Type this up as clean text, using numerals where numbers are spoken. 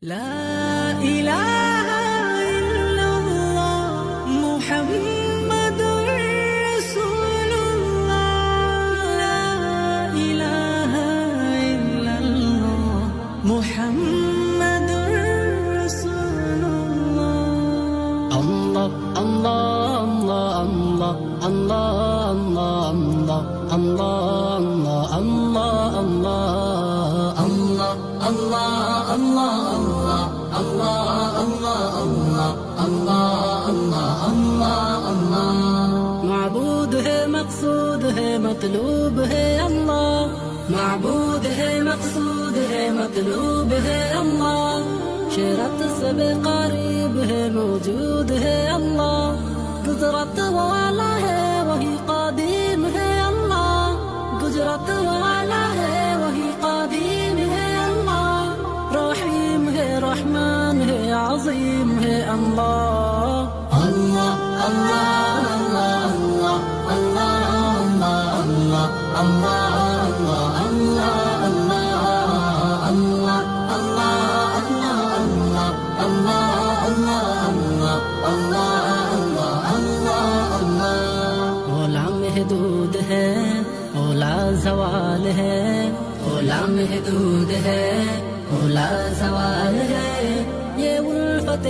لا إله إلا الله محمد رسول الله لا إله إلا الله محمد رسول الله الله الله الله الله الله الله الله الله الله الله معبود है मकसूद है मतलूब है अल्लाह معبود है मकसूद है मतलूब है अल्लाह शरत से बेक़रीब है मौजूद है अल्लाह गुजरत वाला है वही कादिम है अल्लाह गुजरत वाला है वही कादिम है अल्लाह रहीम है रहमान है अज़ीम है अल्लाह अल्लाह अल्लाह अल्लाह अल्लाह अल्लाह अल्लाह अल्लाह अल्लाह अल्लाह अल्लाह अल्लाह ओला महदूद है ओला ज़वाल है ओला महदूद है ओला ज़वाल है ये उल्फत